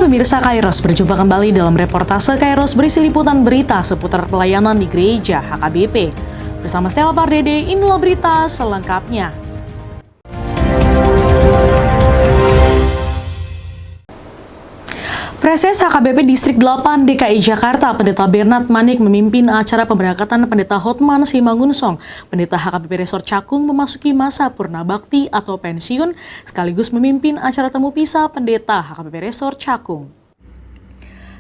pemirsa Kairos, berjumpa kembali dalam reportase Kairos berisi liputan berita seputar pelayanan di gereja HKBP. Bersama Stella Pardede, inilah berita selengkapnya. Preses HKBP Distrik 8 DKI Jakarta, Pendeta Bernard Manik memimpin acara pemberangkatan Pendeta Hotman Simangunsong. Pendeta HKBP Resort Cakung memasuki masa purna bakti atau pensiun, sekaligus memimpin acara temu pisah Pendeta HKBP Resort Cakung.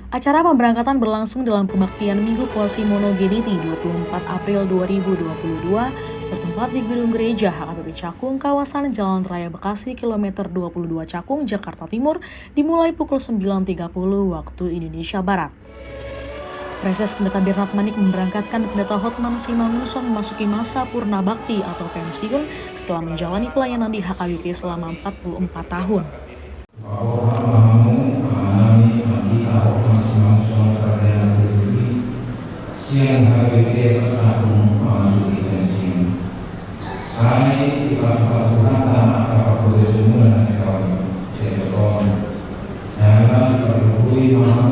Acara pemberangkatan berlangsung dalam kebaktian Minggu Puasi Monogeniti 24 April 2022 bertempat di Gedung Gereja HKBP Cakung, kawasan Jalan Raya Bekasi, kilometer 22 Cakung, Jakarta Timur, dimulai pukul 9.30 waktu Indonesia Barat. Preses Pendeta Bernard Manik memberangkatkan Pendeta Hotman Simangunsong memasuki masa purna bakti atau pensiun setelah menjalani pelayanan di HKBP selama 44 tahun. Siang HKBP Cakung memasuki pensiun. Saya dipasukan tanah kapal putih semua dan sekali sesekon. Jangan diperlukan mau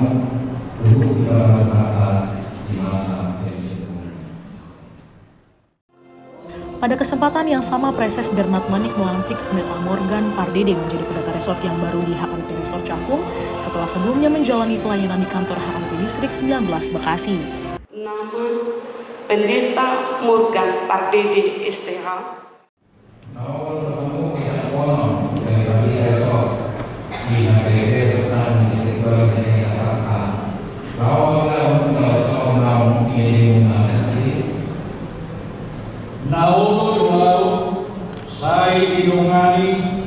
duduk di dalam tempat di masa pensiun. Pada kesempatan yang sama, Preses Bernard Manik melantik Pendeta Morgan Pardede menjadi pendeta resort yang baru di HKBP Resort Cakung setelah sebelumnya menjalani pelayanan di kantor HKBP Distrik 19 Bekasi. Nama Pendeta Morgan Pardede STH. Saya didongani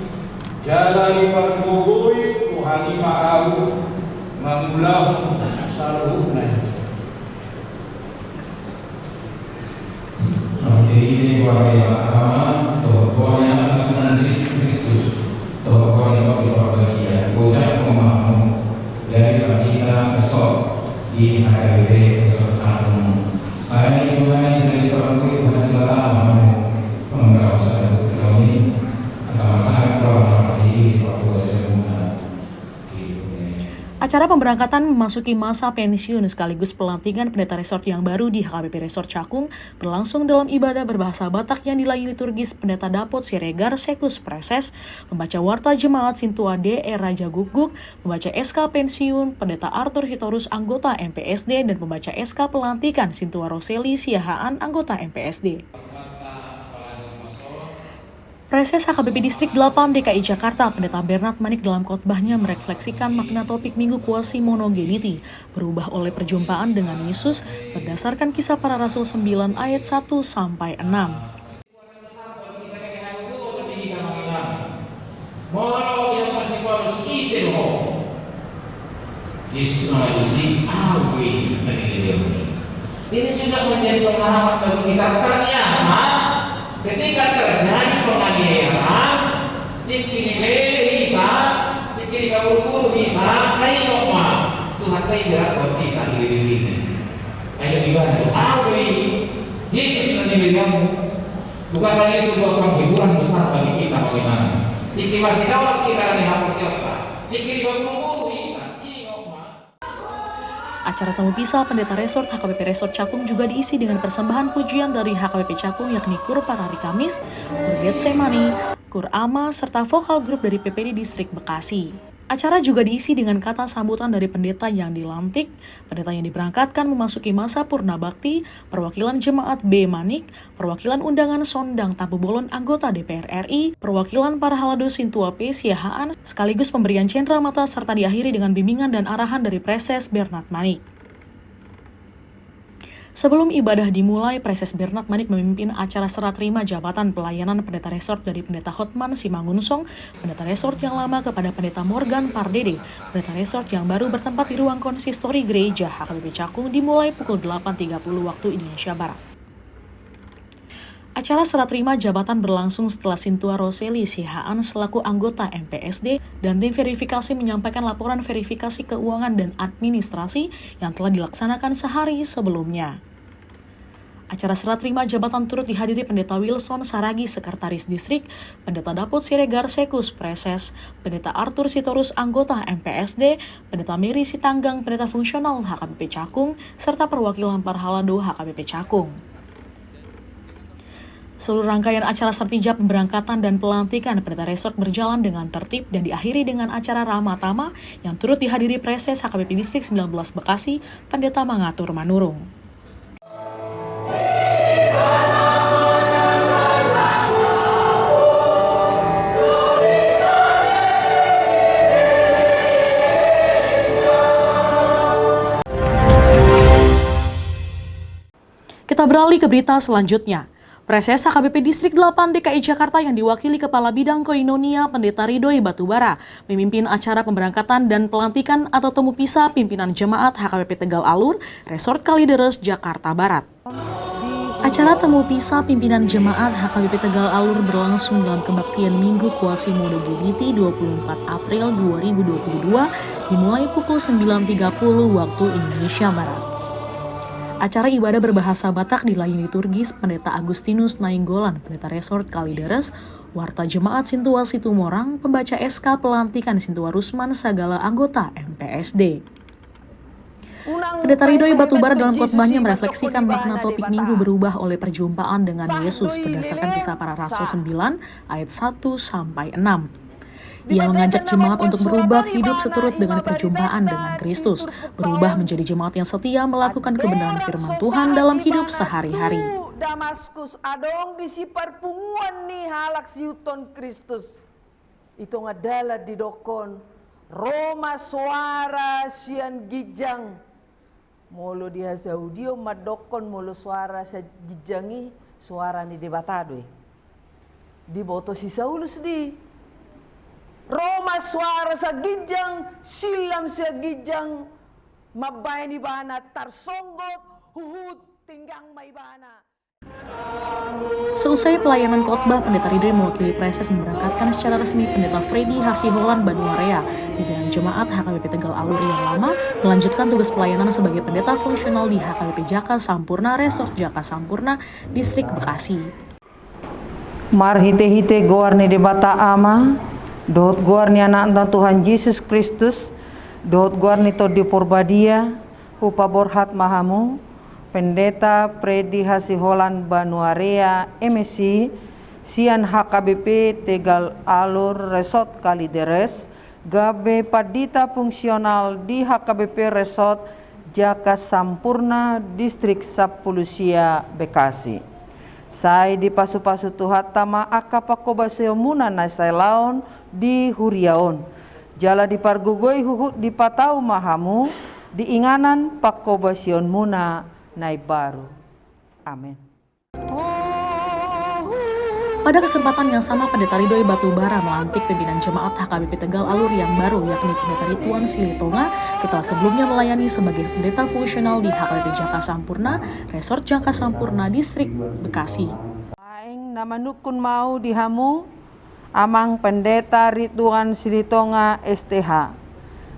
jalani pergugui Tuhani Ma'au mengulang saluhna. Ini warga tokohnya akan Kristus, tokohnya berbahagia, bocah pemahamu dari Pendeta Resort di HKBP Resort Cakung. Saya dimulai dari pergugui Tuhan lama mengerasa kami sama-sama kalau di Papua semua. Acara pemberangkatan memasuki masa pensiun sekaligus pelantikan pendeta resort yang baru di HKBP Resort Cakung berlangsung dalam ibadah berbahasa Batak yang dilayani liturgis Pendeta Dapot Siregar Sekus Preses, membaca warta jemaat Sintua D. Raja Guguk, membaca SK pensiun Pendeta Arthur Sitorus anggota MPSD, dan membaca SK pelantikan Sintua Roseli Siahaan anggota MPSD. Preses HKBP Distrik 8 DKI Jakarta, Pendeta Bernard Manik dalam khotbahnya merefleksikan makna topik Minggu Puasi Monogeniti, berubah oleh perjumpaan dengan Yesus berdasarkan Kisah Para Rasul 9 ayat 1-6. Ini sudah menjadi pengharapan bagi kita. Ternyata ketika terjadi penganiayaan, dikini kabur-kabur kita, ayo ma, Tuhan tahu berat buat kita ini. Ayo ibadah, Yesus menjadi kamu. Bukankah ini sebuah penghiburan besar bagi kita bagaimana? Dikini masih tahu kita ada hapus siapa? Dikini kabur-kabur kita, Acara temu pisah Pendeta Resort HKBP Resort Cakung juga diisi dengan persembahan pujian dari HKBP Cakung yakni Kur Parari Kamis, Kur Getsemani, Kur Ama, serta vokal grup dari PPD Distrik Bekasi. Acara juga diisi dengan kata sambutan dari pendeta yang dilantik, pendeta yang diberangkatkan memasuki masa purna bakti, perwakilan jemaat B. Manik, perwakilan undangan Sondang Tampu Bolon anggota DPR RI, perwakilan para halado Sintua P. Siahaan, sekaligus pemberian cendera mata serta diakhiri dengan bimbingan dan arahan dari Preses Bernard Manik. Sebelum ibadah dimulai, Preses Bernard Manik memimpin acara serah terima jabatan pelayanan pendeta resort dari Pendeta Hotman Simangunsong, pendeta resort yang lama, kepada Pendeta Morgan Pardede, pendeta resort yang baru bertempat di ruang konsistori gereja HKBP Cakung, dimulai pukul 8.30 waktu Indonesia Barat. Acara serah terima jabatan berlangsung setelah Sintua Roseli Siahaan selaku anggota MPSD dan tim verifikasi menyampaikan laporan verifikasi keuangan dan administrasi yang telah dilaksanakan sehari sebelumnya. Acara serah terima jabatan turut dihadiri Pendeta Wilson Saragi, Sekretaris Distrik, Pendeta Daput Siregar Sekus Preses, Pendeta Arthur Sitorus anggota MPSD, Pendeta Mary Sitanggang Pendeta Fungsional HKBP Cakung, serta perwakilan Parhalado HKBP Cakung. Seluruh rangkaian acara sertijab pemberangkatan dan pelantikan Pendeta Resort berjalan dengan tertib dan diakhiri dengan acara Rama Tama yang turut dihadiri Preses HKBP Distrik 19 Bekasi, Pendeta Mangatur Manurung. Kita beralih ke berita selanjutnya. Preses HKBP Distrik 8 DKI Jakarta yang diwakili Kepala Bidang Koinonia Pendeta Ridhoi Batubara memimpin acara pemberangkatan dan pelantikan atau temu pisah pimpinan jemaat HKBP Tegal Alur, Resort Kalideres, Jakarta Barat. Acara temu pisah pimpinan jemaat HKBP Tegal Alur berlangsung dalam kebaktian Minggu Quasimodo Giviti 24 April 2022 dimulai pukul 9.30 waktu Indonesia Barat. Acara ibadah berbahasa Batak dilayani liturgis Pendeta Agustinus Nainggolan, Pendeta Resort Kalideres, Warta Jemaat Sintua Situmorang, pembaca SK pelantikan Sintua Rusman segala anggota MPSD. Pendeta Ridhoi Batubara dalam khotbahnya merefleksikan makna topik minggu berubah oleh perjumpaan dengan Yesus berdasarkan Kisah Para Rasul 9 ayat 1-6. Ia mengajak jemaat untuk berubah hidup seturut dengan perjumpaan dengan Kristus, berubah menjadi jemaat yang setia melakukan kebenaran firman Tuhan dalam hidup sehari-hari. Damaskus adong di si perpunguan ni halak siuton Kristus. Itu ngadalat di dokon Roma suara sian gijang. Molo dia Saudio madokon molo suara sa gijangi suara ni debatadwe. Di boto si Saulus di Roma suara sa gijang, silam sa gijang, mabay ni bana, tarsonggot, huhut, tinggang may bana. Seusai pelayanan khotbah, Pendeta Ridhoi mewakili Preses memberangkatkan secara resmi Pendeta Freddy Hasiholan Banuarea, pimpinan jemaat HKBP Tegal Alur yang lama, melanjutkan tugas pelayanan sebagai pendeta fungsional di HKBP Jaka Sampurna, Resort Jaka Sampurna, Distrik Bekasi. Marhite-hite goarne de bata ama, dot guarni anak Tuhan Yesus Kristus, dot guarni to di porbadia, hupa borhat mahamu, Pendeta Freddy Hasiholan Banuarea, MSc, Sian HKBP Tegal Alur Resort Kalideres, Gabe Padita fungsional di HKBP Resort Jaka Sampurna, Distrik Sapulusia, Bekasi. Sai di pasu-pasu tuhat tama akapakobaseo muna na sai laon di huriaon. Jala di pargugoi huhut di patau mahamu, diinganan pakobasion muna nai baru. Amin. Pada kesempatan yang sama, Pendeta Ridhoi Batubara melantik pimpinan jemaat HKBP Tegal Alur yang baru, yakni Pendeta Rituan Silitonga, setelah sebelumnya melayani sebagai pendeta fungsional di HKBP Jaka Sampurna, Resort Jaka Sampurna, Distrik Bekasi. Aing nama nukun mau dihamu, amang Pendeta Rituan Silitonga STH.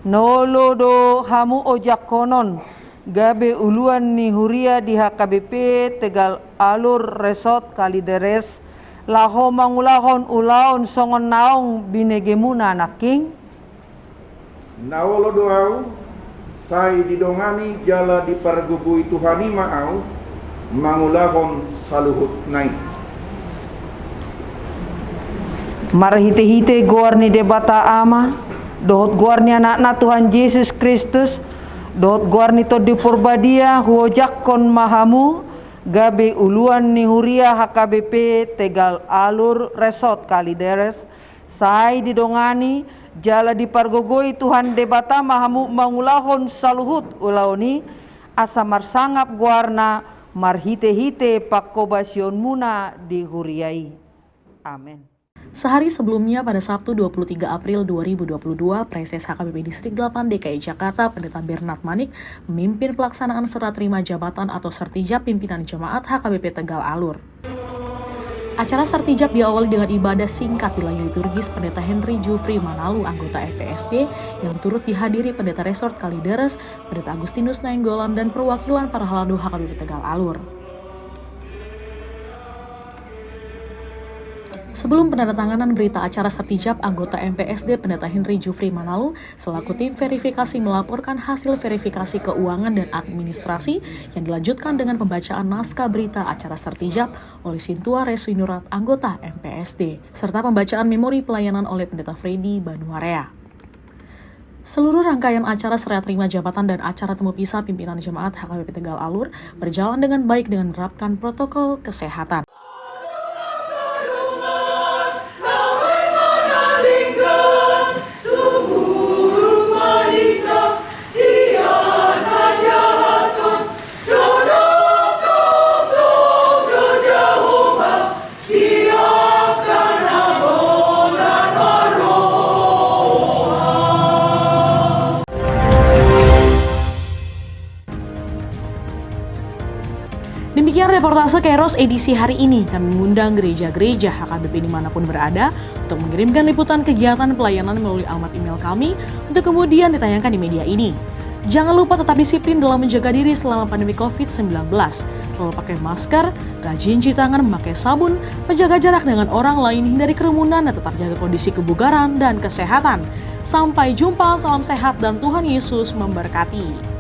Nolo do hamu ojak konon, gabe uluan ni huria di HKBP Tegal Alur Resort Kalideres, laho mangulahon ulaon songon naong binegemuna naking. Nawolo doau, sai didongani jala di pargubui Tuhani maau, mangulahon saluhut naik. Marhite-hite goarni debata ama, dohot goarni anak Tuhan Yesus Kristus, dohot goarni to di porbadia huojakkon mahamu, gabe uluan ni huria HKBP Tegal Alur Resort Kalideres, sai didongani jala di pargogoi Tuhan debata mahamu mangulahon saluhut ulaoni asa marsangap guarna marhite-hite pakobasion muna di huriai. Amin. Sehari sebelumnya pada Sabtu 23 April 2022, Preses HKBP Distrik 8 DKI Jakarta, Pendeta Bernard Manik, memimpin pelaksanaan serah terima jabatan atau sertijab pimpinan jemaat HKBP Tegal Alur. Acara sertijab diawali dengan ibadah singkat dilayani liturgis Pendeta Henry Jufri Manalu, anggota MPSD, yang turut dihadiri Pendeta Resort Kalideres, Pendeta Agustinus Nainggolan, dan perwakilan Parhalado HKBP Tegal Alur. Sebelum penandatanganan berita acara sertijab, anggota MPSD Pendeta Henry Jufri Manalu selaku tim verifikasi melaporkan hasil verifikasi keuangan dan administrasi yang dilanjutkan dengan pembacaan naskah berita acara sertijab oleh Sintua Resuinurat anggota MPSD, serta pembacaan memori pelayanan oleh Pendeta Freddy Banuarea. Seluruh rangkaian acara serah terima jabatan dan acara temu pisah pimpinan jemaat HKBP Tegal Alur berjalan dengan baik dengan menerapkan protokol kesehatan. Demikian reportase Kairos edisi hari ini. Kami mengundang gereja-gereja HKBP dimanapun berada untuk mengirimkan liputan kegiatan pelayanan melalui alamat email kami untuk kemudian ditayangkan di media ini. Jangan lupa tetap disiplin dalam menjaga diri selama pandemi COVID-19. Selalu pakai masker, rajin cuci tangan, memakai sabun, menjaga jarak dengan orang lain, hindari kerumunan, dan tetap jaga kondisi kebugaran dan kesehatan. Sampai jumpa, salam sehat dan Tuhan Yesus memberkati.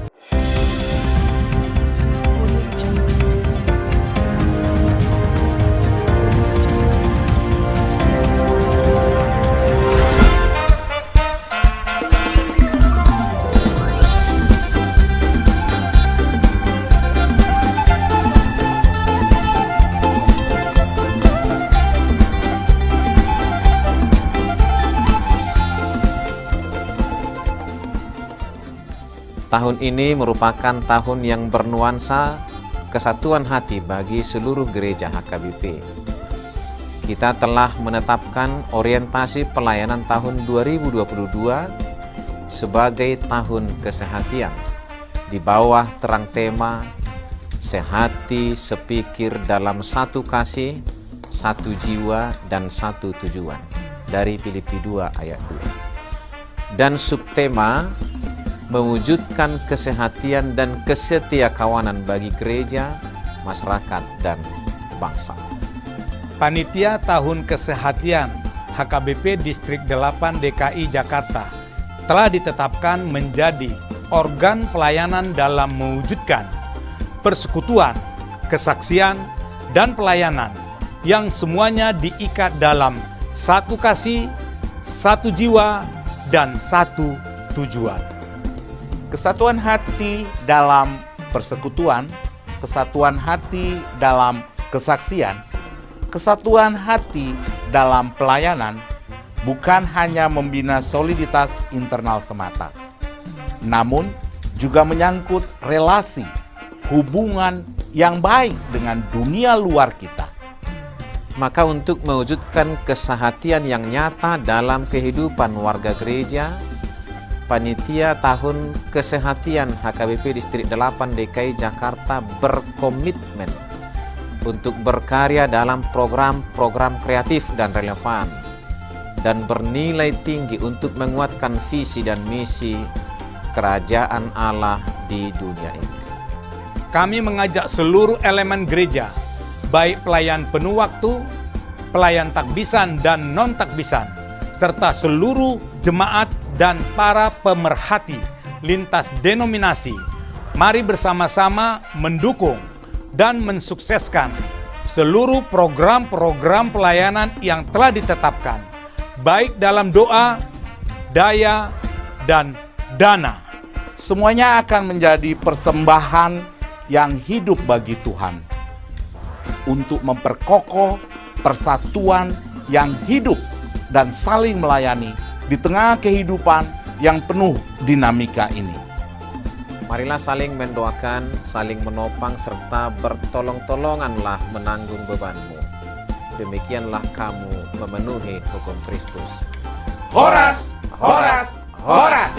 Tahun ini merupakan tahun yang bernuansa kesatuan hati bagi seluruh gereja HKBP. Kita telah menetapkan orientasi pelayanan tahun 2022 sebagai tahun kesehatian di bawah terang tema sehati sepikir dalam satu kasih, satu jiwa, dan satu tujuan dari Filipi 2 ayat 2. Dan subtema mewujudkan kesehatian dan kesetiakawanan bagi gereja, masyarakat, dan bangsa. Panitia Tahun Kesehatian HKBP Distrik 8 DKI Jakarta telah ditetapkan menjadi organ pelayanan dalam mewujudkan persekutuan, kesaksian, dan pelayanan yang semuanya diikat dalam satu kasih, satu jiwa, dan satu tujuan. Kesatuan hati dalam persekutuan, kesatuan hati dalam kesaksian, kesatuan hati dalam pelayanan bukan hanya membina soliditas internal semata, namun juga menyangkut relasi, hubungan yang baik dengan dunia luar kita. Maka untuk mewujudkan kesehatian yang nyata dalam kehidupan warga gereja, Panitia Tahun Kesehatian HKBP Distrik 8 DKI Jakarta berkomitmen untuk berkarya dalam program-program kreatif dan relevan dan bernilai tinggi untuk menguatkan visi dan misi Kerajaan Allah di dunia ini. Kami mengajak seluruh elemen gereja, baik pelayan penuh waktu, pelayan takbisan dan non-takbisan, serta seluruh jemaat dan para pemerhati lintas denominasi, mari bersama-sama mendukung dan mensukseskan seluruh program-program pelayanan yang telah ditetapkan, baik dalam doa, daya, dan dana. Semuanya akan menjadi persembahan yang hidup bagi Tuhan untuk memperkokoh persatuan yang hidup dan saling melayani di tengah kehidupan yang penuh dinamika ini. Marilah saling mendoakan, saling menopang, serta bertolong-tolonganlah menanggung bebanmu. Demikianlah kamu memenuhi hukum Kristus. Horas, horas, horas.